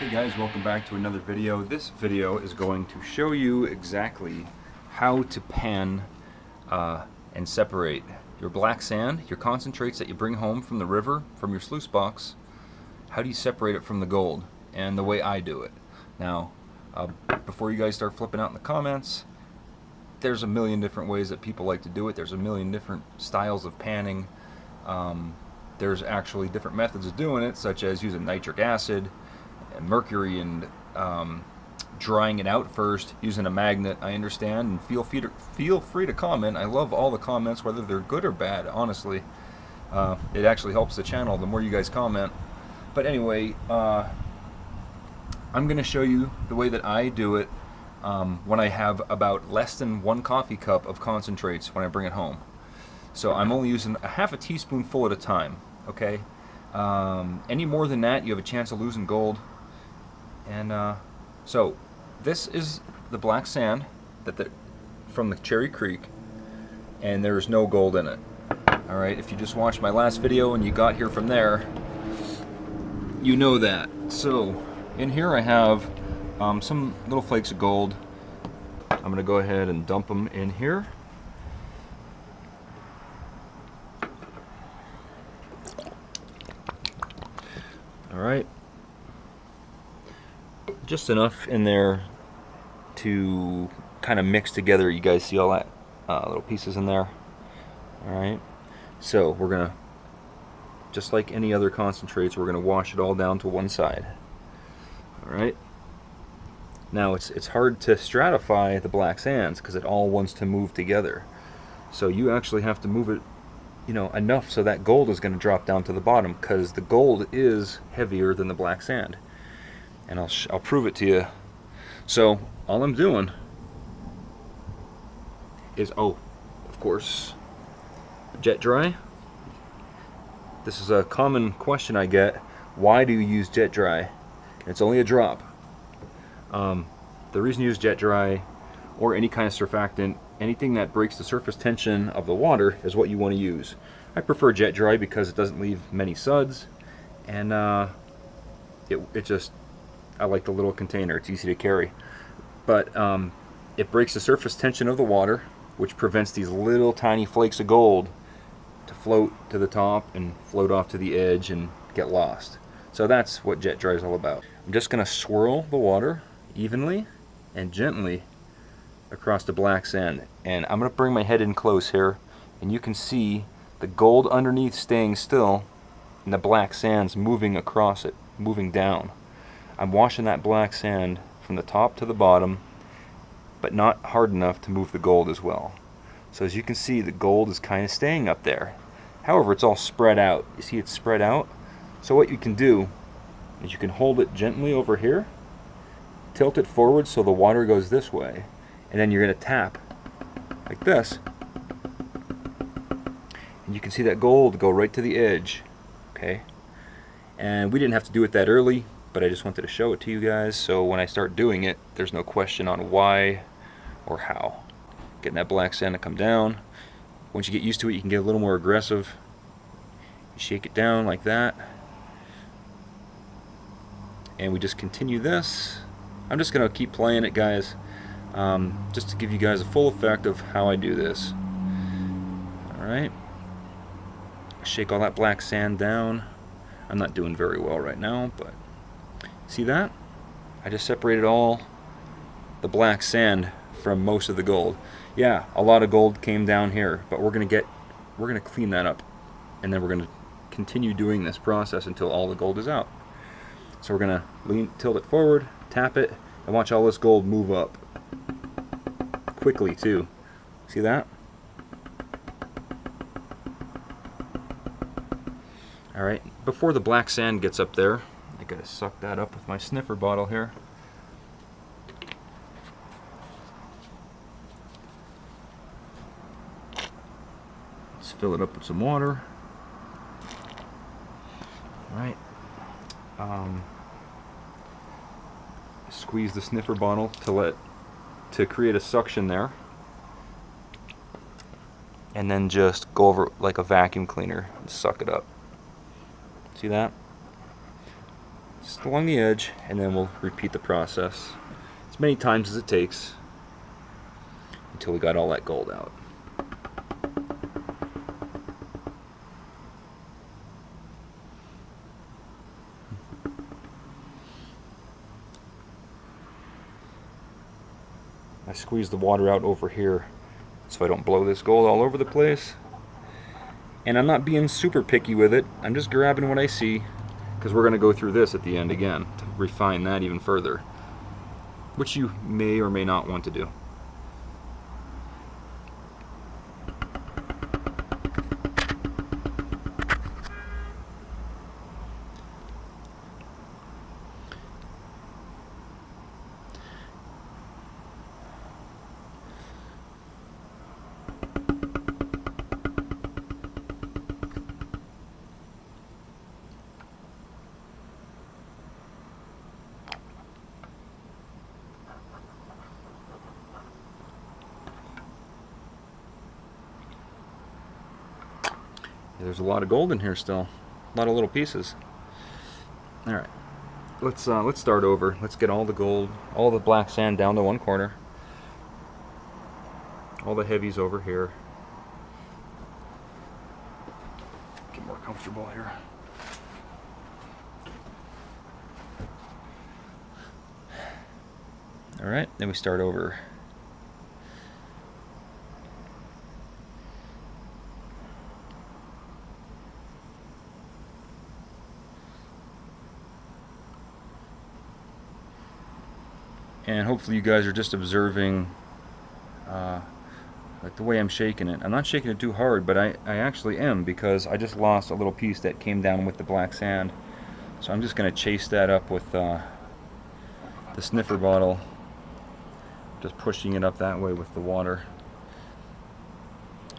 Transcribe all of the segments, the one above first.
Hey guys, welcome back to another video. This video is going to show you exactly how to pan and separate your black sand, your concentrates that you bring home from the river, from your sluice box. How do you separate it from the gold? And the way I do it. Now, before you guys start flipping out in the comments, there's a million different ways that people like to do it. There's a million different styles of panning. There's actually different methods of doing it, such as using nitric acid and mercury and drying it out first, using a magnet. I understand, and feel free to comment. I love all the comments, whether they're good or bad, honestly. It actually helps the channel the more you guys comment. But anyway, I'm going to show you the way that I do it when I have about less than 1 coffee cup of concentrates when I bring it home. So I'm only using a half a teaspoonful at a time, okay? Any more than that, you have a chance of losing gold. And so this is the black sand from the Cherry Creek, and there's no gold in it. All right, if you just watched my last video and you got here from there, you know that. So in here I have some little flakes of gold. I'm gonna go ahead and dump them in here. All right, just enough in there to kind of mix together. You guys see all that little pieces in there? All right, so we're gonna, just like any other concentrates, we're gonna wash it all down to one side. All right, now it's hard to stratify the black sands because it all wants to move together, so you actually have to move it, you know, enough so that gold is going to drop down to the bottom, because the gold is heavier than the black sand, and I'll prove it to you. So all I'm doing is, of course, jet dry. This is a common question I get: why do you use jet dry? It's only a drop. The reason you use jet dry, or any kind of surfactant, anything that breaks the surface tension of the water, is what you want to use. I prefer jet dry because it doesn't leave many suds, and it just, I like the little container. It's easy to carry, but it breaks the surface tension of the water, which prevents these little tiny flakes of gold to float to the top and float off to the edge and get lost. So that's what jet dry is all about. I'm just going to swirl the water evenly and gently across the black sand, and I'm going to bring my head in close here, and you can see the gold underneath staying still and the black sands moving across it, moving down. I'm washing that black sand from the top to the bottom, but not hard enough to move the gold as well. So as you can see, the gold is kind of staying up there. However, it's all spread out. You see it's spread out? So what you can do is you can hold it gently over here, tilt it forward so the water goes this way, and then you're going to tap like this, and you can see that gold go right to the edge. Okay, and we didn't have to do it that early, but I just wanted to show it to you guys, so when I start doing it, there's no question on why or how. Getting that black sand to come down. Once you get used to it, you can get a little more aggressive. You shake it down like that, and we just continue this. I'm just going to keep playing it, guys, just to give you guys a full effect of how I do this. Alright, shake all that black sand down. I'm not doing very well right now, but see that? I just separated all the black sand from most of the gold. Yeah, a lot of gold came down here, but we're gonna clean that up, and then we're gonna continue doing this process until all the gold is out. So we're gonna tilt it forward, tap it, and watch all this gold move up quickly too. See that? Alright, before the black sand gets up there, I gotta suck that up with my sniffer bottle here. Let's fill it up with some water. Alright. Squeeze the sniffer bottle to create a suction there, and then just go over like a vacuum cleaner and suck it up. See that? just along the edge, and then we'll repeat the process as many times as it takes until we got all that gold out. I squeeze the water out over here so I don't blow this gold all over the place. And I'm not being super picky with it. I'm just grabbing what I see, because we're going to go through this at the end again to refine that even further, which you may or may not want to do. There's a lot of gold in here still, a lot of little pieces. All right, let's start over. Let's get all the gold, all the black sand down to one corner. All the heavies over here. Get more comfortable here. All right, then we start over. And hopefully you guys are just observing like the way I'm shaking it. I'm not shaking it too hard, but I actually am, because I just lost a little piece that came down with the black sand. So I'm just going to chase that up with the sniffer bottle, just pushing it up that way with the water.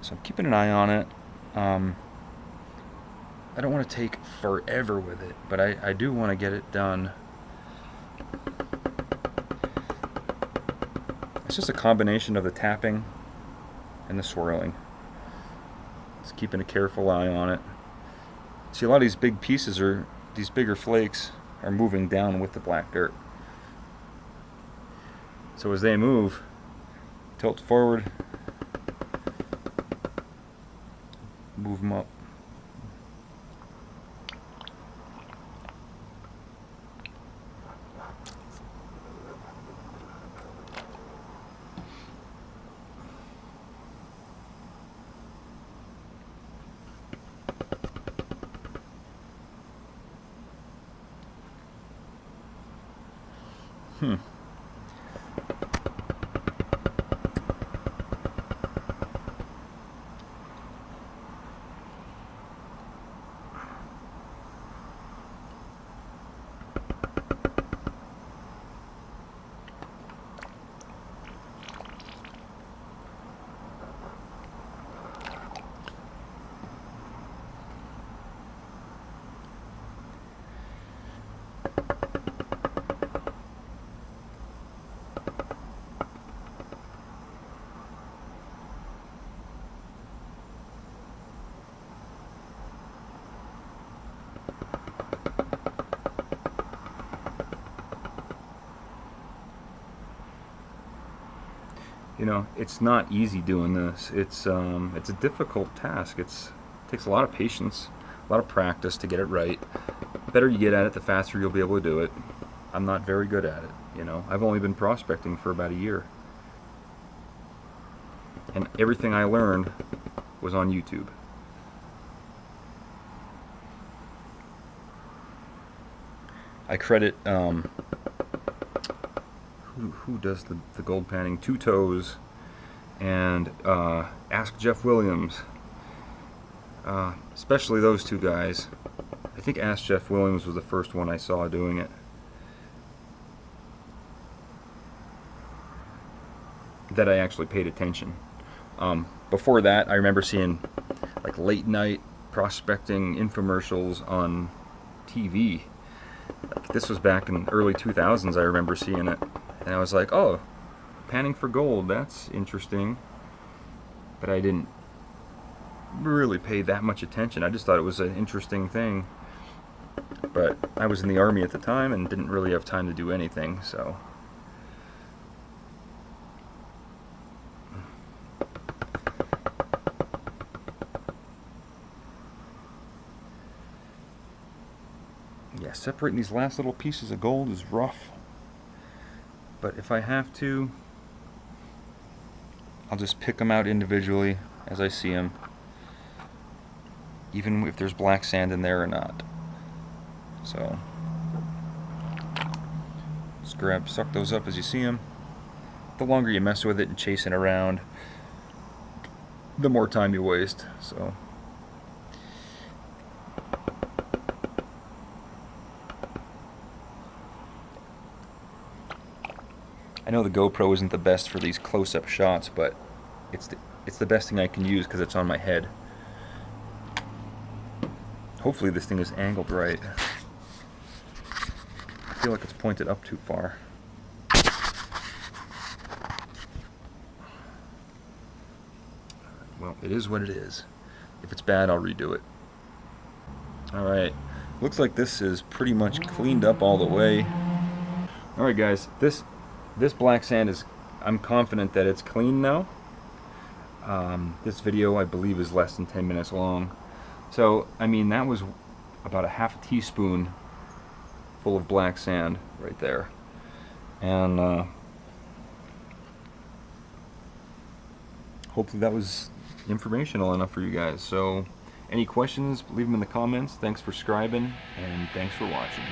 So I'm keeping an eye on it. I don't want to take forever with it, but I do want to get it done. It's just a combination of the tapping and the swirling. Just keeping a careful eye on it. See, a lot of these big pieces, or these bigger flakes, are moving down with the black dirt. So as they move, tilt forward, move them up. You know, it's not easy doing this. It's a difficult task. It takes a lot of patience, a lot of practice to get it right. The better you get at it, the faster you'll be able to do it. I'm not very good at it, you know. I've only been prospecting for about a year. And everything I learned was on YouTube. I credit who does the gold panning? Two Toes and Ask Jeff Williams. Especially those two guys. I think Ask Jeff Williams was the first one I saw doing it. That I actually paid attention. Before that, I remember seeing like late night prospecting infomercials on TV. Like, this was back in early 2000s. I remember seeing it, and I was like, "Oh, panning for gold, that's interesting." But I didn't really pay that much attention. I just thought it was an interesting thing. But I was in the Army at the time and didn't really have time to do anything, so... Yeah, separating these last little pieces of gold is rough. But if I have to, I'll just pick them out individually as I see them, even if there's black sand in there or not. So, just suck those up as you see them. The longer you mess with it and chase it around, the more time you waste. So. I know the GoPro isn't the best for these close-up shots, but it's the best thing I can use because it's on my head. Hopefully this thing is angled right. I feel like it's pointed up too far. Well, it is what it is. If it's bad, I'll redo it. Alright, looks like this is pretty much cleaned up all the way. Alright guys, this black sand is, I'm confident that it's clean now. This video, I believe, is less than 10 minutes long. So, I mean, that was about a half a teaspoon full of black sand right there. And hopefully that was informational enough for you guys. So, any questions, leave them in the comments. Thanks for subscribing, and thanks for watching.